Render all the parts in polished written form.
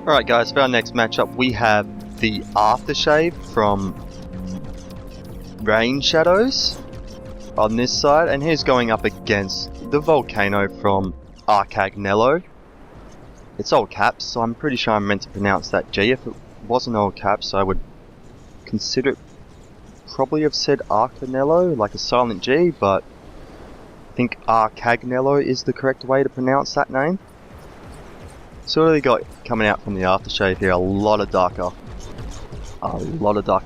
Alright guys, for our next matchup we have the Aftershave from Rain Shadows on this side, and he's going up against the Volcano from Arcagnello. It's all caps, so I'm pretty sure I'm meant to pronounce that G. If it wasn't all caps, I would consider it probably have said Arcagnello, like a silent G, but I think Arcagnello is the correct way to pronounce that name. So what do we got coming out from the Aftershave here? A lot of Darker.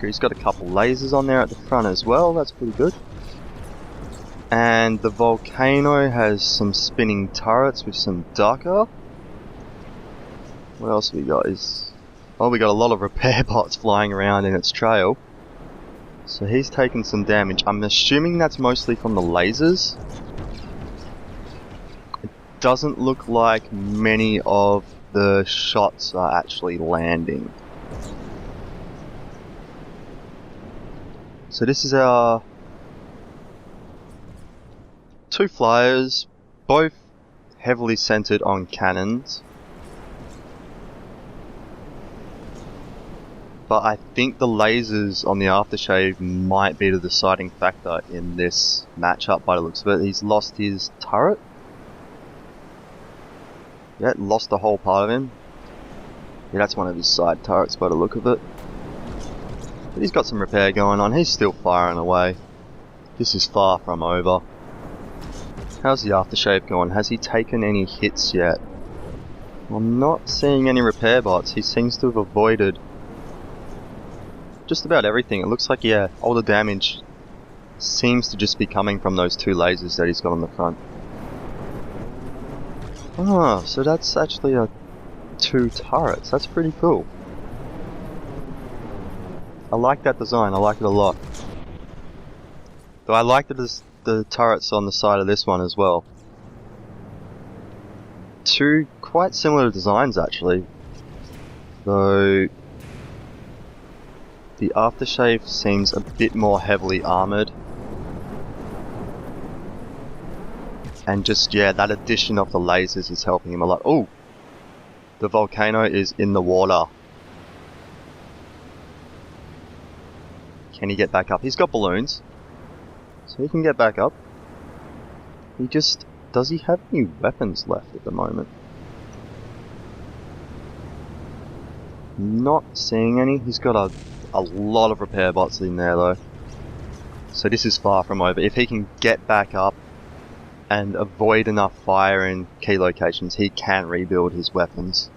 He's got a couple lasers on there at the front as well, that's pretty good. And the Volcano has some spinning turrets with some Darker. What else we got is... oh, we got a lot of repair bots flying around in its trail. So he's taking some damage. I'm assuming that's mostly from the lasers. It doesn't look like many of the shots are actually landing. So this is our two flyers, both heavily centered on cannons. But I think the lasers on the Aftershave might be the deciding factor in this matchup by the looks of it. He's lost his turret. Yeah, lost the whole part of him. Yeah, that's one of his side turrets by the look of it. But he's got some repair going on. He's still firing away. This is far from over. How's the Aftershave going? Has he taken any hits yet? I'm not seeing any repair bots. He seems to have avoided just about everything. It looks like, yeah, all the damage seems to just be coming from those two lasers that he's got on the front. Ah, so that's actually two turrets. That's pretty cool. I like that design. I like it a lot. Though I like the turrets on the side of this one as well. Two quite similar designs actually. Though the Aftershave seems a bit more heavily armoured. And just, yeah, that addition of the lasers is helping him a lot. Oh! The Volcano is in the water. Can he get back up? He's got balloons, so he can get back up. He just... does he have any weapons left at the moment? Not seeing any. He's got a lot of repair bots in there though. So this is far from over. If he can get back up and avoid enough fire in key locations, he can rebuild his weapons.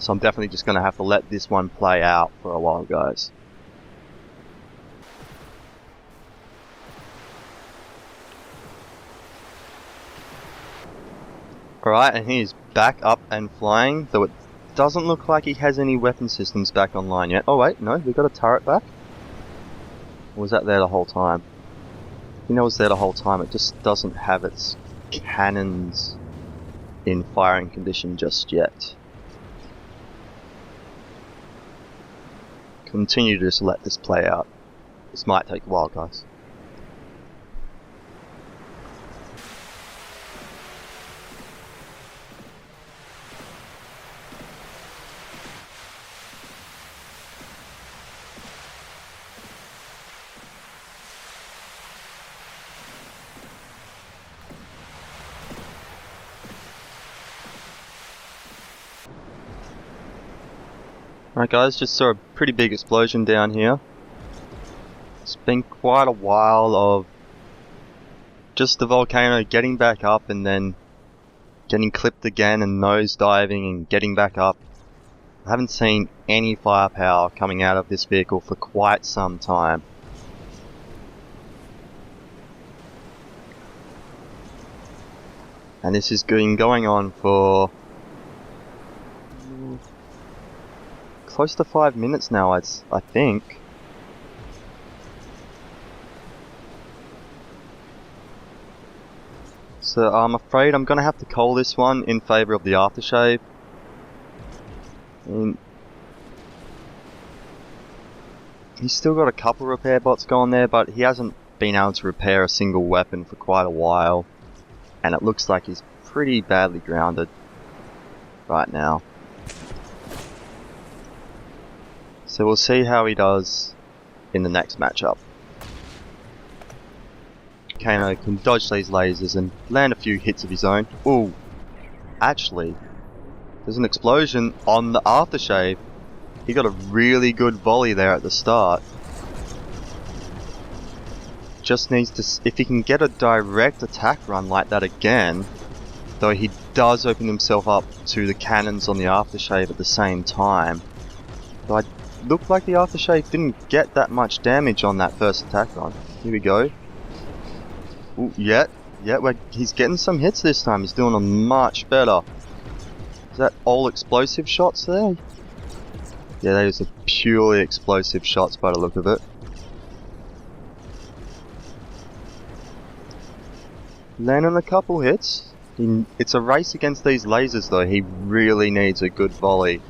So I'm definitely just going to have to let this one play out for a while, guys. Alright, and he's back up and flying, though it doesn't look like he has any weapon systems back online yet. Oh wait, no, we got a turret back? Or was that there the whole time? I think it was there the whole time, it just doesn't have its cannons in firing condition just yet. Continue to just let this play out. This might take a while, guys. Alright guys, just saw a pretty big explosion down here. It's been quite a while of just the Volcano getting back up and then getting clipped again and nose diving and getting back up. I haven't seen any firepower coming out of this vehicle for quite some time. And this has been going on for close to 5 minutes now, I think. So I'm afraid I'm going to have to call this one in favour of the Aftershave. He's still got a couple repair bots going there, but he hasn't been able to repair a single weapon for quite a while. And it looks like he's pretty badly grounded right now. So we'll see how he does in the next matchup. Kano can dodge these lasers and land a few hits of his own. Ooh, actually, there's an explosion on the aftershave. He got a really good volley there at the start. Just needs to, if he can get a direct attack run like that again, though he does open himself up to the cannons on the aftershave at the same time. But it looked like the aftershave didn't get that much damage on that first attack run. Here we go. Ooh, yeah, he's getting some hits this time. He's doing a much better. Is that all explosive shots there? Yeah, those are purely explosive shots by the look of it. Landing a couple hits. It's a race against these lasers though. He really needs a good volley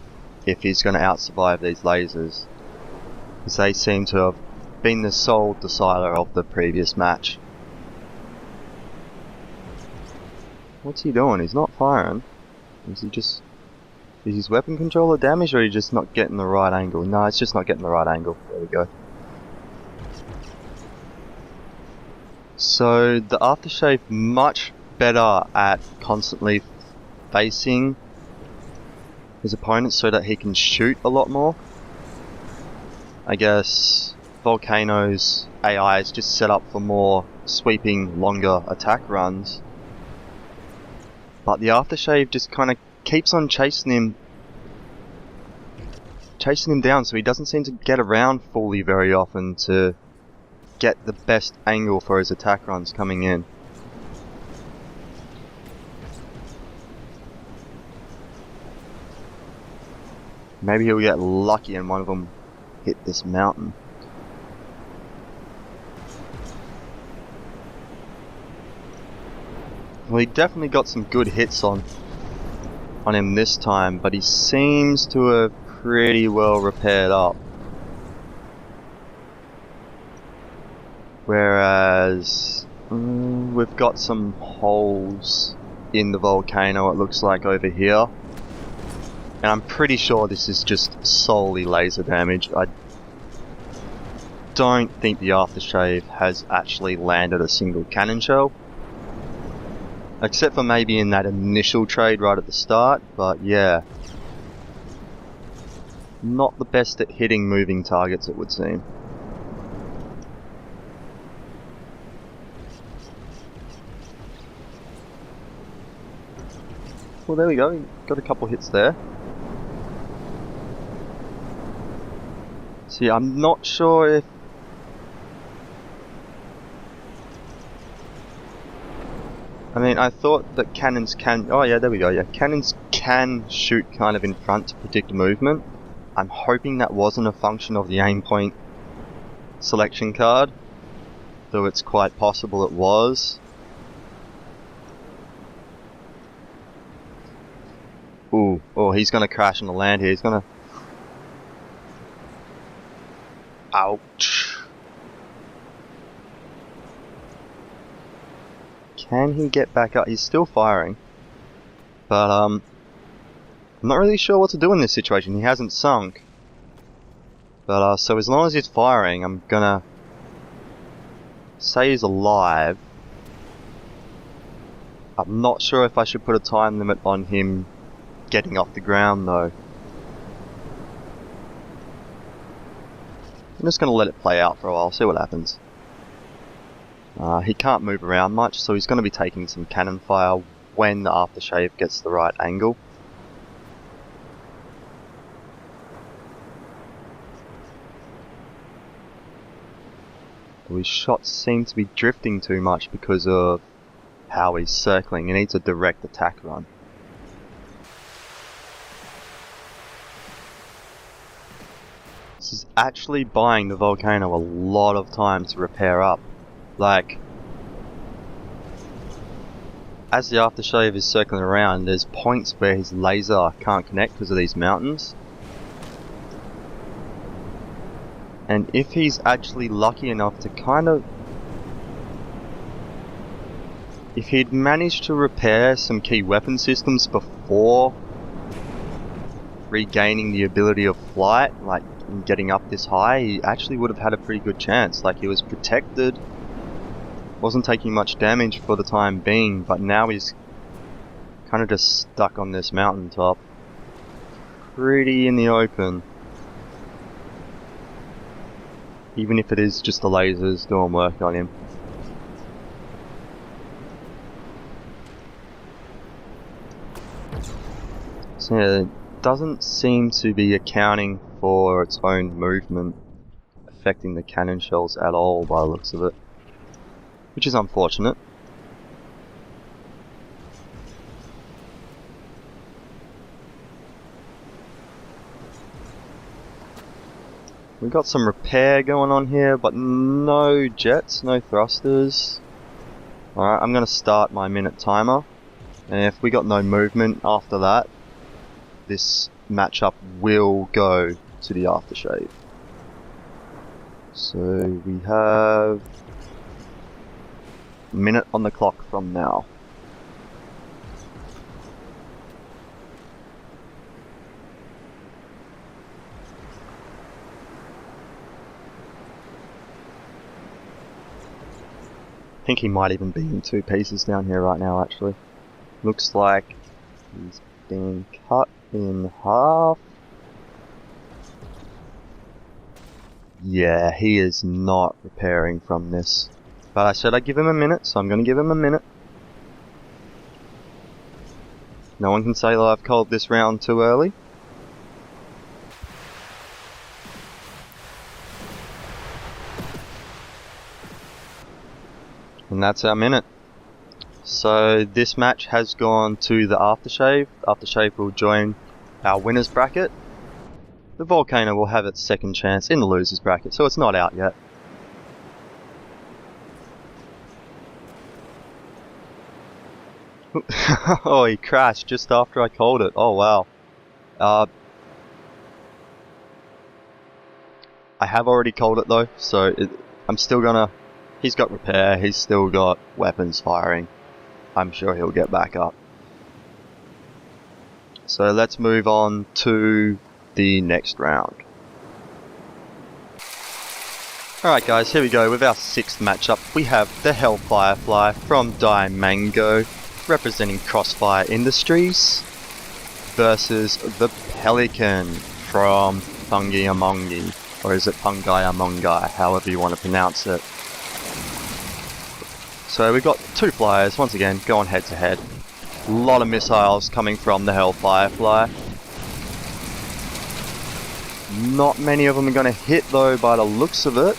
if he's going to out-survive these lasers, because they seem to have been the sole decider of the previous match. What's he doing? He's not firing. Is his weapon controller damaged, or are you just not getting the right angle? No, it's just not getting the right angle. There we go. So the aftershave much better at constantly facing his opponent so that he can shoot a lot more. I guess Volcano's AI is just set up for more sweeping, longer attack runs. But the aftershave just kind of keeps on chasing him down, so he doesn't seem to get around fully very often to get the best angle for his attack runs coming in. Maybe he'll get lucky and one of them hit this mountain. Well, he definitely got some good hits on him this time, but he seems to have pretty well repaired up. Whereas we've got some holes in the volcano, it looks like, over here. And I'm pretty sure this is just solely laser damage. I don't think the aftershave has actually landed a single cannon shell. Except for maybe in that initial trade right at the start, but yeah. Not the best at hitting moving targets, it would seem. Well, there we go, got a couple hits there. See, I'm not sure if... I mean, I thought that cannons can... Oh yeah, there we go, yeah. Cannons can shoot kind of in front to predict movement. I'm hoping that wasn't a function of the aim point selection card, though it's quite possible it was. Ooh, oh, he's gonna crash on the land here. He's gonna... Ouch. Can he get back up? He's still firing. But, I'm not really sure what to do in this situation. He hasn't sunk. But, so as long as he's firing, I'm gonna say he's alive. I'm not sure if I should put a time limit on him getting off the ground, though. I'm just going to let it play out for a while, see what happens. He can't move around much, so he's going to be taking some cannon fire when the aftershave gets the right angle. His shots seem to be drifting too much because of how he's circling. He needs a direct attack run. This is actually buying the volcano a lot of time to repair up. Like, as the aftershave is circling around, there's points where his laser can't connect because of these mountains. And if he's actually lucky enough to kind of... If he'd managed to repair some key weapon systems before regaining the ability of flight, like getting up this high, he actually would have had a pretty good chance. Like, he was protected, wasn't taking much damage for the time being, but now he's kind of just stuck on this mountaintop, pretty in the open. Even if it is just the lasers doing work on him. So yeah, it doesn't seem to be accounting for its own movement, affecting the cannon shells at all by the looks of it, which is unfortunate. We got some repair going on here, but no jets, no thrusters. Alright, I'm going to start my minute timer, and if we got no movement after that, this matchup will go to the aftershave. So we have a minute on the clock from now. I think he might even be in two pieces down here right now, actually. Looks like he's being cut in half. Yeah, he is not repairing from this. But I said I'd give him a minute, so I'm going to give him a minute. No one can say that I've called this round too early. And that's our minute. So this match has gone to the aftershave. Aftershave will join our winners bracket. The Volcano will have its second chance in the losers bracket, so it's not out yet. Oh, he crashed just after I called it. Oh wow. I have already called it though, so I'm still gonna... He's got repair, he's still got weapons firing. I'm sure he'll get back up. So let's move on to the next round. Alright guys, here we go with our sixth matchup. We have the Hellfirefly from Mango, representing Crossfire Industries, versus the Pelican from Fungi-Amongi, or is it Fungi-Amongi, however you want to pronounce it. So we've got two flyers, once again, going head to head. A lot of missiles coming from the Hellfirefly. Not many of them are going to hit though by the looks of it.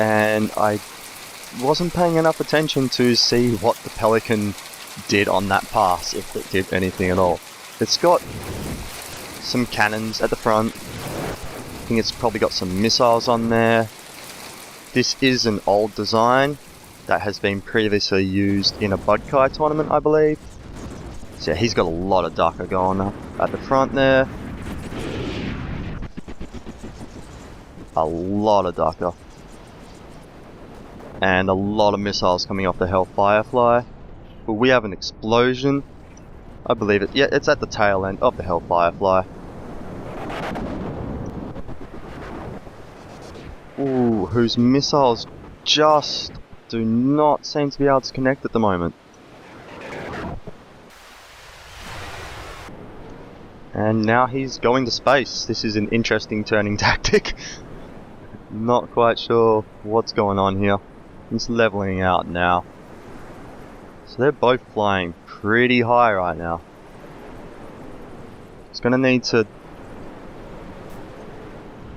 And I wasn't paying enough attention to see what the Pelican did on that pass, if it did anything at all. It's got some cannons at the front. I think it's probably got some missiles on there. This is an old design that has been previously used in a Budkai tournament, I believe. So yeah, he's got a lot of Ducker going up at the front there. A lot of Ducker. And a lot of missiles coming off the Hellfirefly. But we have an explosion. I believe it. Yeah, it's at the tail end of the Hellfirefly. Ooh, whose missiles just do not seem to be able to connect at the moment. And now he's going to space. This is an interesting turning tactic. Not quite sure what's going on here. He's leveling out now. So they're both flying pretty high right now. He's going to need to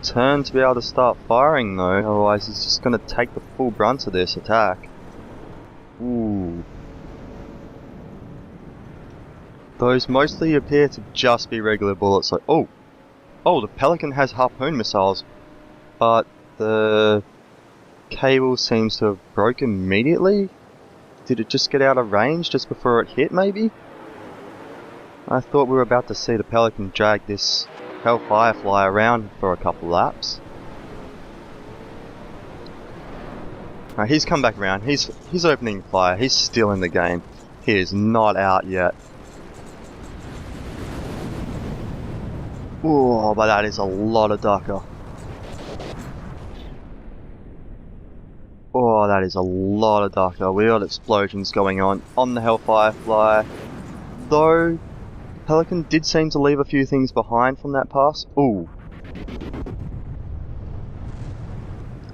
turn to be able to start firing though, otherwise he's just going to take the full brunt of this attack. Ooh. Those mostly appear to just be regular bullets. Like, oh, the Pelican has harpoon missiles, but the cable seems to have broken immediately. Did it just get out of range just before it hit maybe? I thought we were about to see the Pelican drag this Hellfirefly around for a couple laps. Alright, he's come back around. He's opening fire. He's still in the game. He is not out yet. Oh, but that is a lot of ducker. Oh, that is a lot of ducker. We got explosions going on the Hellfire Fly. Though, Pelican did seem to leave a few things behind from that pass. Ooh.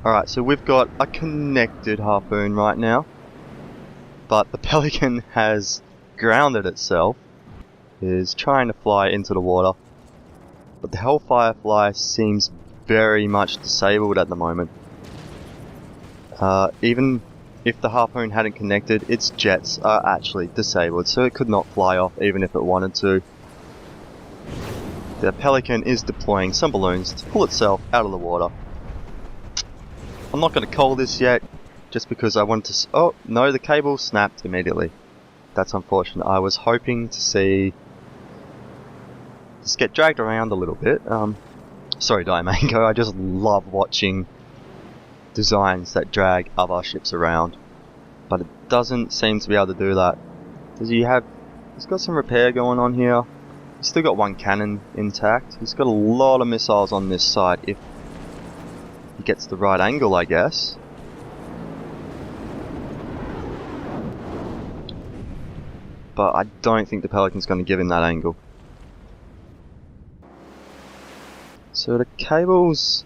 Alright, so we've got a connected harpoon right now. But the Pelican has grounded itself. Is trying to fly into the water. But the Hellfire Fly seems very much disabled at the moment. Even if the harpoon hadn't connected, its jets are actually disabled, so it could not fly off even if it wanted to. The Pelican is deploying some balloons to pull itself out of the water. I'm not going to call this yet, just because I wanted to... Oh, no, the cable snapped immediately. That's unfortunate. I was hoping to see... just get dragged around a little bit. Sorry, Diamango, I just love watching designs that drag other ships around. But it doesn't seem to be able to do that. He's got some repair going on here. He's still got one cannon intact. He's got a lot of missiles on this side if he gets the right angle, I guess. But I don't think the Pelican's going to give him that angle. So the cables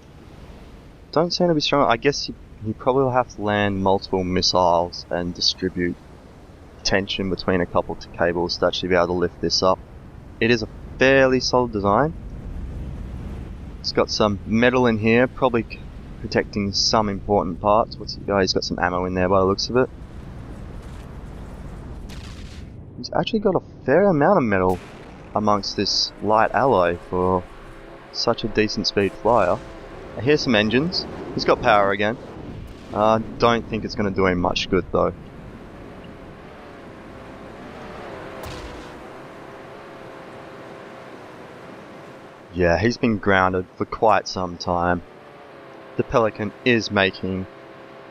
don't seem to be strong. I guess he probably will have to land multiple missiles and distribute tension between a couple of cables to actually be able to lift this up. It is a fairly solid design. It's got some metal in here, probably protecting some important parts. What's he got? He's got some ammo in there by the looks of it. He's actually got a fair amount of metal amongst this light alloy for such a decent speed flyer. Here's some engines. He's got power again. Don't think it's going to do him much good though. Yeah, he's been grounded for quite some time. The Pelican is making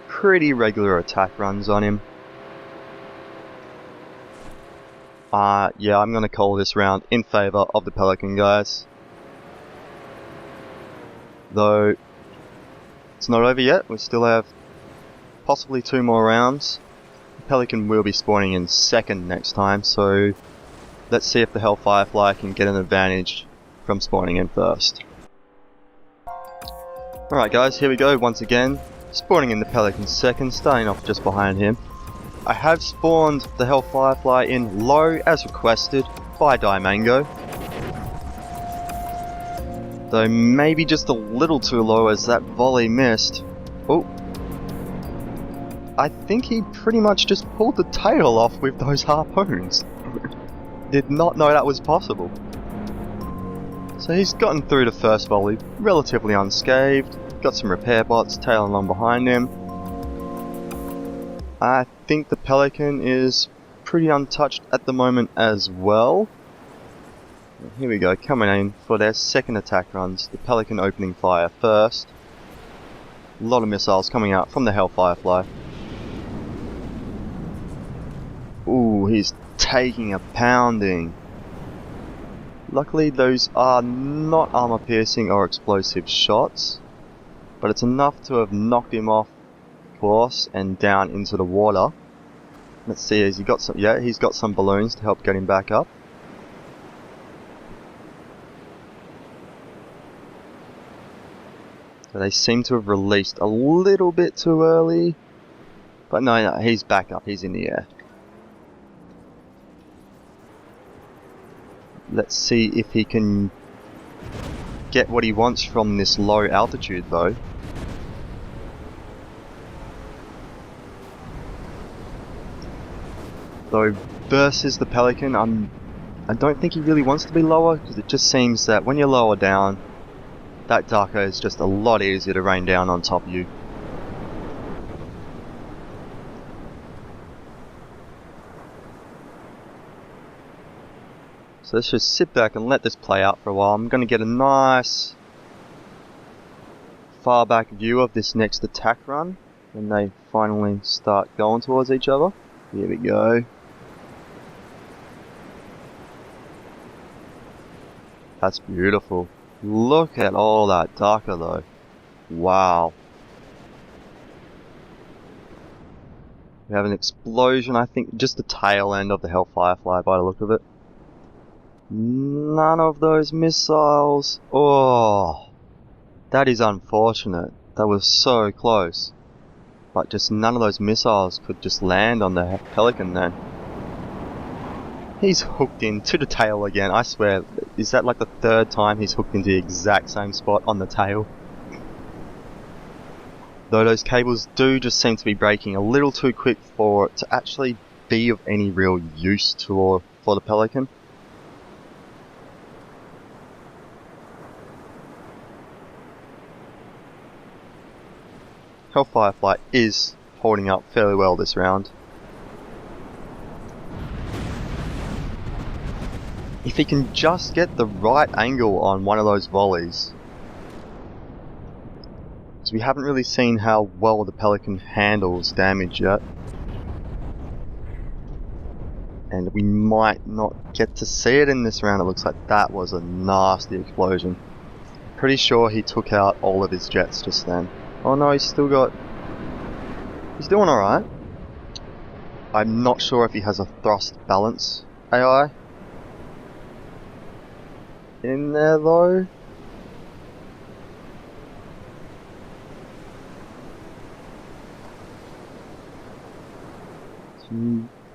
pretty regular attack runs on him. Yeah, I'm going to call this round in favour of the Pelican, guys. Though, it's not over yet. We still have possibly 2 more rounds. The Pelican will be spawning in second next time, so let's see if the Hellfire Fly can get an advantage from spawning in first. Alright guys, here we go once again. Spawning in the Pelican second, starting off just behind him. I have spawned the Hellfire Fly in low as requested by Diamango. Though maybe just a little too low as that volley missed. Oh. I think he pretty much just pulled the tail off with those harpoons. Did not know that was possible. So he's gotten through the first volley relatively unscathed. Got some repair bots tailing along behind him. I think the Pelican is pretty untouched at the moment as well. Here we go, coming in for their second attack runs. The Pelican opening fire first. A lot of missiles coming out from the Hellfire Fly. Ooh, he's taking a pounding. Luckily those are not armor piercing or explosive shots, but it's enough to have knocked him off course and down into the water. Let's see, has he got some? Yeah, he's got some balloons to help get him back up. So they seem to have released a little bit too early, but no, he's back up, he's in the air. Let's see if he can get what he wants from this low altitude though. Though versus the Pelican, I don't think he really wants to be lower, because it just seems that when you're lower down, that Darko is just a lot easier to rain down on top of you. So let's just sit back and let this play out for a while. I'm going to get a nice far back view of this next attack run when they finally start going towards each other. Here we go. That's beautiful. Look at all that Ducker though. Wow. We have an explosion, I think, just the tail end of the Hellfirefly by the look of it. None of those missiles. Oh, that is unfortunate. That was so close. But just none of those missiles could just land on the Pelican then. He's hooked into the tail again, I swear. Is that like the third time he's hooked into the exact same spot on the tail? Though those cables do just seem to be breaking a little too quick for it to actually be of any real use for the Pelican. Hellfirefly is holding up fairly well this round. If he can just get the right angle on one of those volleys. Because we haven't really seen how well the Pelican handles damage yet. And we might not get to see it in this round. It looks like that was a nasty explosion. Pretty sure he took out all of his jets just then. Oh no, he's still got... He's doing alright. I'm not sure if he has a thrust balance AI in there though. It's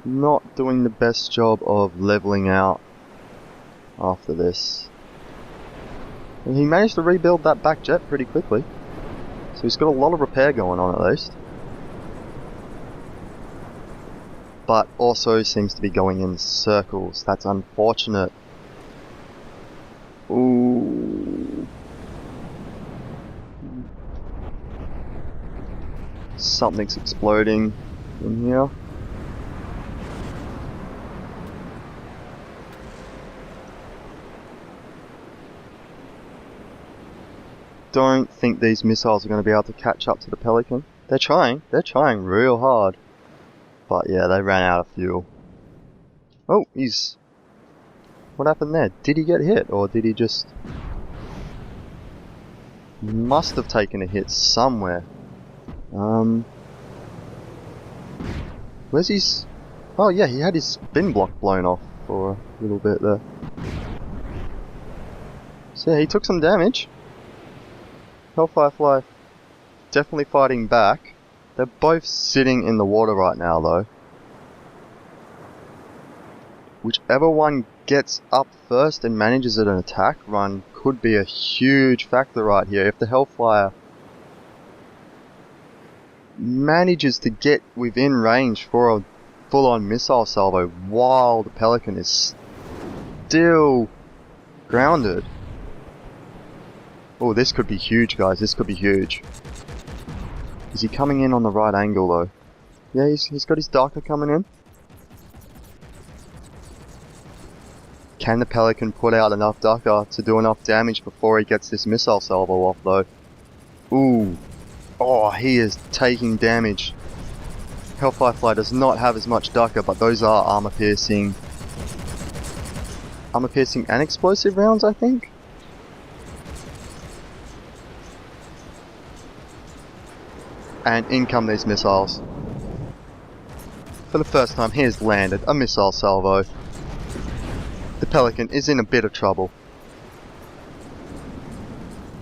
not doing the best job of leveling out after this. And he managed to rebuild that back jet pretty quickly. So he's got a lot of repair going on at least. But also seems to be going in circles. That's unfortunate. Ooh. Something's exploding in here. Don't think these missiles are going to be able to catch up to the Pelican. They're trying real hard. But yeah, they ran out of fuel. Oh, he's... What happened there? Did he get hit, or did he just... Must have taken a hit somewhere. Where's his... Oh yeah, he had his spin block blown off for a little bit there. So yeah, he took some damage. Hellfirefly definitely fighting back. They're both sitting in the water right now though. Whichever one gets up first and manages an attack run could be a huge factor right here. If the Hellfire manages to get within range for a full-on missile salvo while the Pelican is still grounded. Oh, this could be huge, guys. This could be huge. Is he coming in on the right angle, though? Yeah, he's got his Darker coming in. Can the Pelican put out enough Darker to do enough damage before he gets this missile salvo off, though? Ooh. Oh, he is taking damage. Hellfirefly does not have as much Darker, but those are armor piercing and explosive rounds, I think? And in come these missiles. For the first time, he has landed a missile salvo. The Pelican is in a bit of trouble.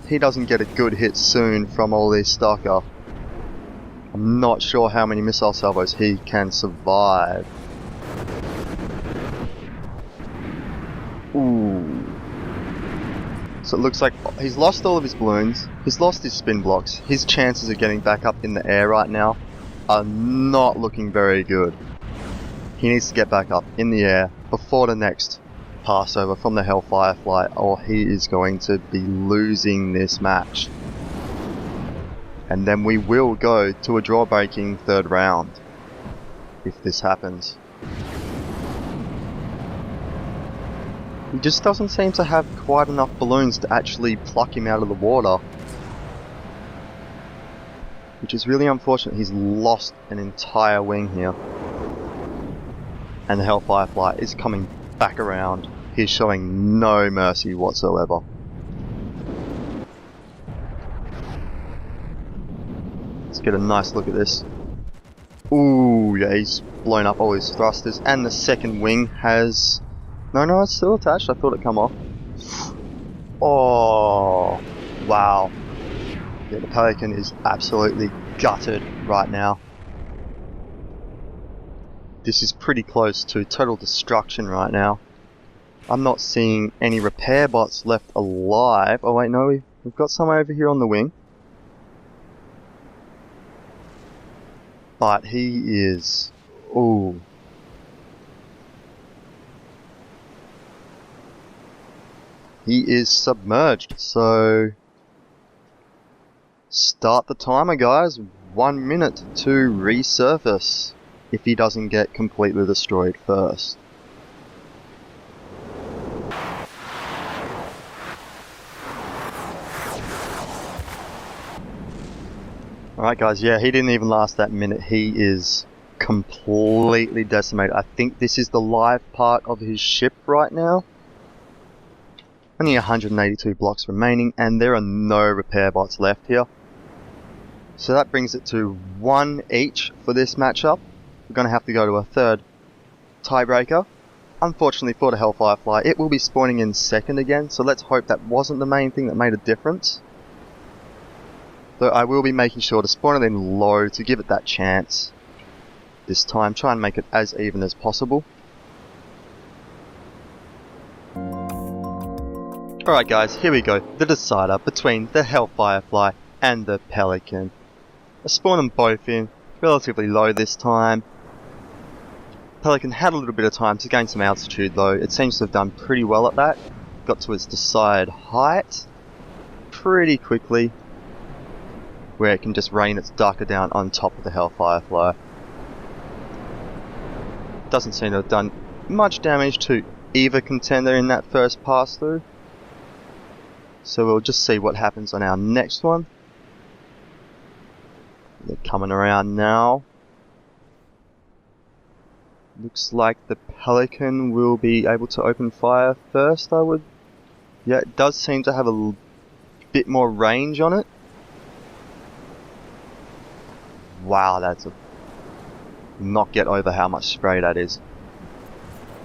He doesn't get a good hit soon from all these Stalker. I'm not sure how many missile salvos he can survive. Ooh. So it looks like he's lost all of his balloons, he's lost his spin blocks, his chances of getting back up in the air right now are not looking very good. He needs to get back up in the air before the next passover from the Hellfirefly, or he is going to be losing this match. And then we will go to a draw-breaking third round, if this happens. He just doesn't seem to have quite enough balloons to actually pluck him out of the water. Which is really unfortunate. He's lost an entire wing here. And the Hellfirefly is coming back around. He's showing no mercy whatsoever. get a nice look at this. Ooh, yeah, he's blown up all his thrusters, and the second wing has... No, it's still attached. I thought it'd come off. Oh, wow. Yeah, the Pelican is absolutely gutted right now. This is pretty close to total destruction right now. I'm not seeing any repair bots left alive. Oh wait, no, we've got some over here on the wing. But he is... Ooh. He is submerged, so... Start the timer, guys. 1 minute to resurface if he doesn't get completely destroyed first. Alright guys, yeah, he didn't even last that minute. He is completely decimated. I think this is the live part of his ship right now. Only 182 blocks remaining, and there are no repair bots left here. So that brings it to 1 each for this matchup. We're going to have to go to a third tiebreaker. Unfortunately for the Hellfire Fly, it will be spawning in second again, so let's hope that wasn't the main thing that made a difference. Though I will be making sure to spawn it in low to give it that chance this time. Try and make it as even as possible. Alright guys, here we go. The decider between the Hellfire Fly and the Pelican. I spawned them both in relatively low this time. Pelican had a little bit of time to gain some altitude though. It seems to have done pretty well at that. Got to its desired height pretty quickly, where it can just rain its Dunker down on top of the Hellfire Fly. Doesn't seem to have done much damage to either contender in that first pass through. So we'll just see what happens on our next one. They're coming around now. Looks like the Pelican will be able to open fire first, I would... Yeah, it does seem to have a bit more range on it. Wow, that's a... Not get over how much spray that is.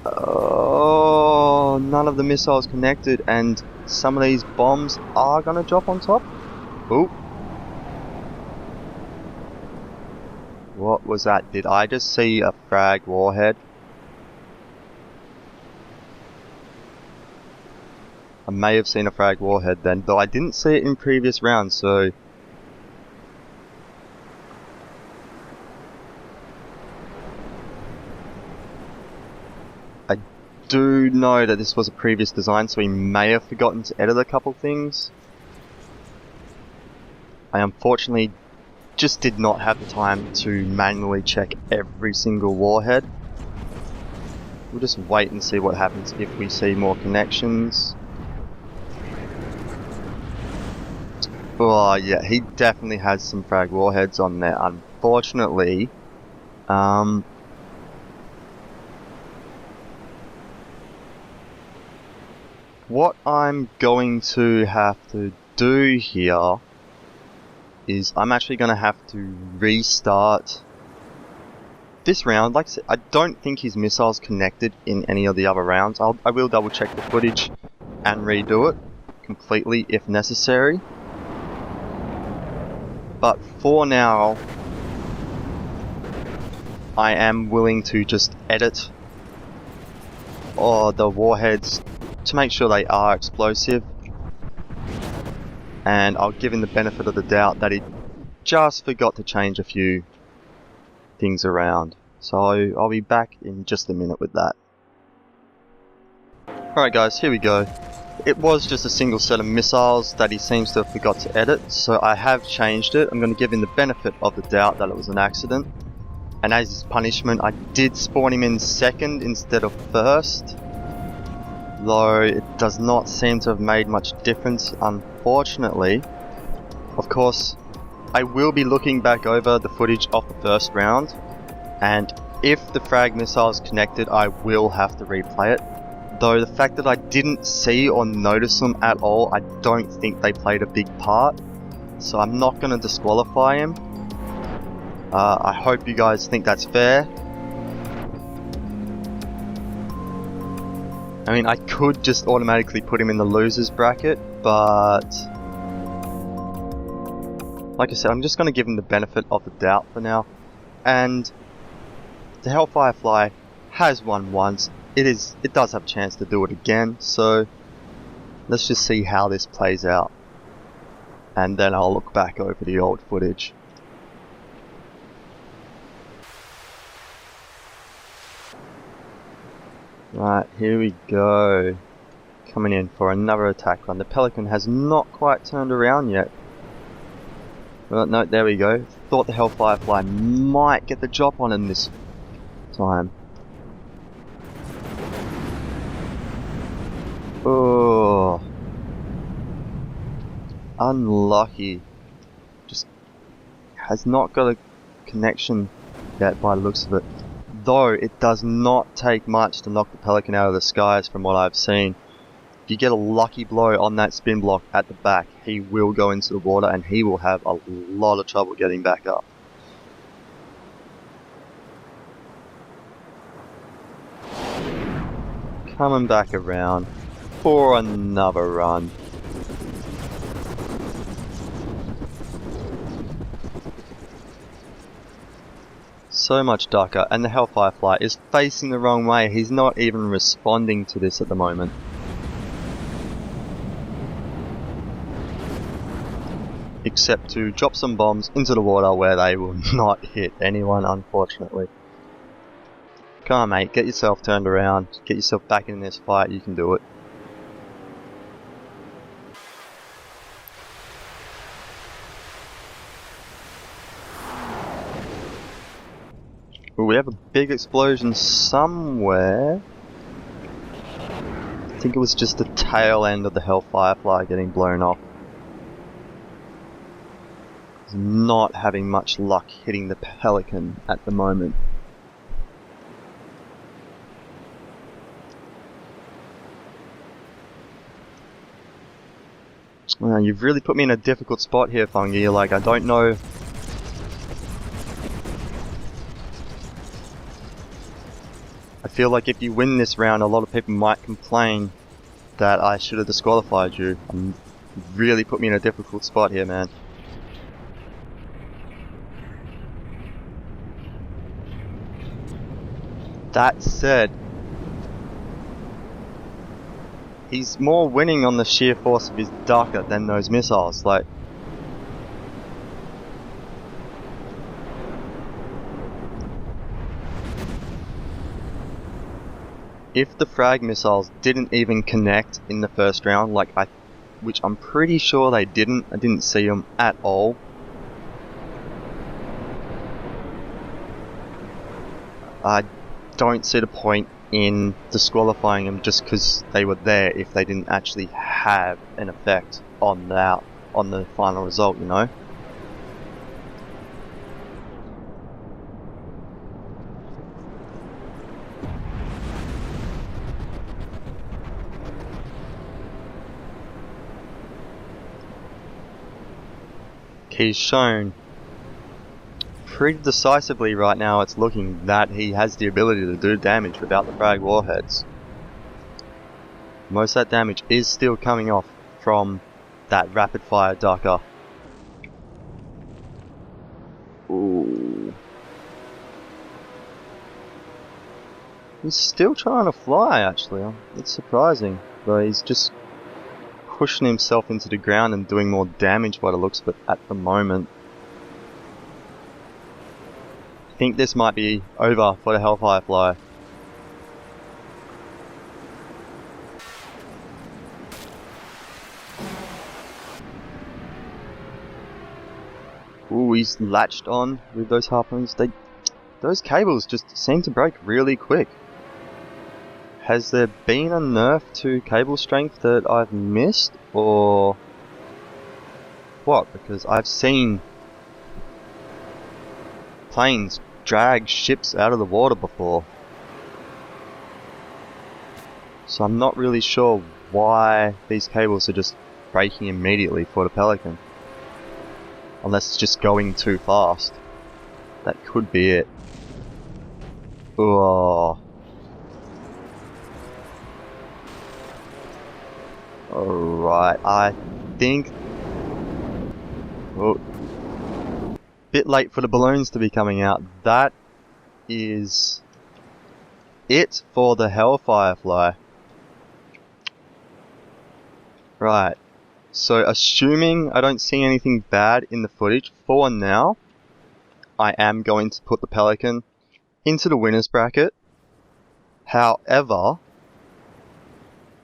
Oh, none of the missiles connected, and some of these bombs are gonna drop on top. Ooh. What was that? Did I just see a frag warhead? I may have seen a frag warhead then, though I didn't see it in previous rounds, so... I do know that this was a previous design, so we may have forgotten to edit a couple things. I unfortunately just did not have the time to manually check every single warhead. We'll just wait and see what happens if we see more connections. Oh yeah, he definitely has some frag warheads on there, unfortunately. What I'm going to have to do here is I'm actually going to have to restart this round. Like I said, I don't think his missile's connected in any of the other rounds. I will double check the footage and redo it completely if necessary. But for now, I am willing to just edit the warheads to make sure they are explosive. And I'll give him the benefit of the doubt that he just forgot to change a few things around. So I'll be back in just a minute with that. Alright guys, here we go. It was just a single set of missiles that he seems to have forgot to edit, so I have changed it. I'm going to give him the benefit of the doubt that it was an accident. And as his punishment, I did spawn him in second instead of first. Though it does not seem to have made much difference, unfortunately. Of course, I will be looking back over the footage of the first round, and if the frag missile is connected, I will have to replay it. Though the fact that I didn't see or notice them at all, I don't think they played a big part. So I'm not going to disqualify him. I hope you guys think that's fair. I mean, I could just automatically put him in the losers bracket, but like I said, I'm just going to give him the benefit of the doubt for now. And the Hellfire Fly has won once. It does have a chance to do it again, so let's just see how this plays out. And then I'll look back over the old footage. Right, here we go. Coming in for another attack run. The Pelican has not quite turned around yet. Well, no, there we go. Thought the Hellfire Fly might get the drop on him this time. Oh, unlucky. Just has not got a connection yet by the looks of it. Though it does not take much to knock the Pelican out of the skies from what I've seen. If you get a lucky blow on that spin block at the back, he will go into the water and he will have a lot of trouble getting back up. Coming back around for another run. So much darker, and the Hellfire Fly is facing the wrong way. He's not even responding to this at the moment. Except to drop some bombs into the water where they will not hit anyone, unfortunately. Come on, mate, get yourself turned around, get yourself back in this fight, you can do it. Ooh, we have a big explosion somewhere. I think it was just the tail end of the Hellfire Fly getting blown off. Not having much luck hitting the Pelican at the moment. You've really put me in a difficult spot here, Fungi. Like, I don't know. I feel like if you win this round, a lot of people might complain that I should have disqualified you. You really put me in a difficult spot here, man. That said, he's more winning on the sheer force of his Darker than those missiles. Like, if the frag missiles didn't even connect in the first round, which I'm pretty sure they didn't. I didn't see them at all. I don't see the point in disqualifying them just because they were there if they didn't actually have an effect on the final result, you know? He's shown pretty decisively right now, it's looking that he has the ability to do damage without the frag warheads. Most of that damage is still coming off from that rapid fire Darker. Ooh. He's still trying to fly, actually. It's surprising, but he's just pushing himself into the ground and doing more damage by the looks of it at the moment. I think this might be over for the Hellfire Fly. Ooh, he's latched on with those harpoons. Those cables just seem to break really quick. Has there been a nerf to cable strength that I've missed, or what? Because I've seen planes drag ships out of the water before. So I'm not really sure why these cables are just breaking immediately for the Pelican. Unless it's just going too fast. That could be it. Oh. Alright, I think... Oh. Bit late for the balloons to be coming out. That is it for the Hellfire Fly. Right. So assuming I don't see anything bad in the footage for now, I am going to put the Pelican into the winners bracket. However,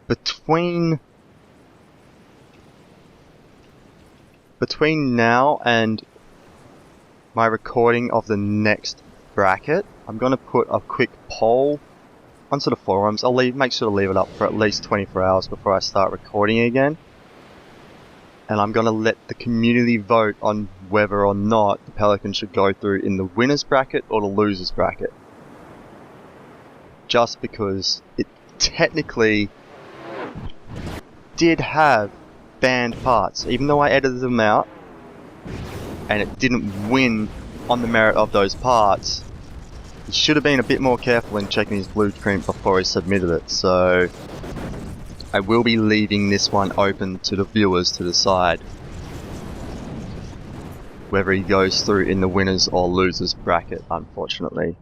between now and my recording of the next bracket, I'm going to put a quick poll onto the forums. I'll make sure to leave it up for at least 24 hours before I start recording again. And I'm going to let the community vote on whether or not the Pelican should go through in the winners bracket or the losers bracket. Just because it technically did have banned parts, even though I edited them out, and it didn't win on the merit of those parts. He should have been a bit more careful in checking his blueprint before he submitted it, so I will be leaving this one open to the viewers to decide whether he goes through in the winners or losers bracket, unfortunately.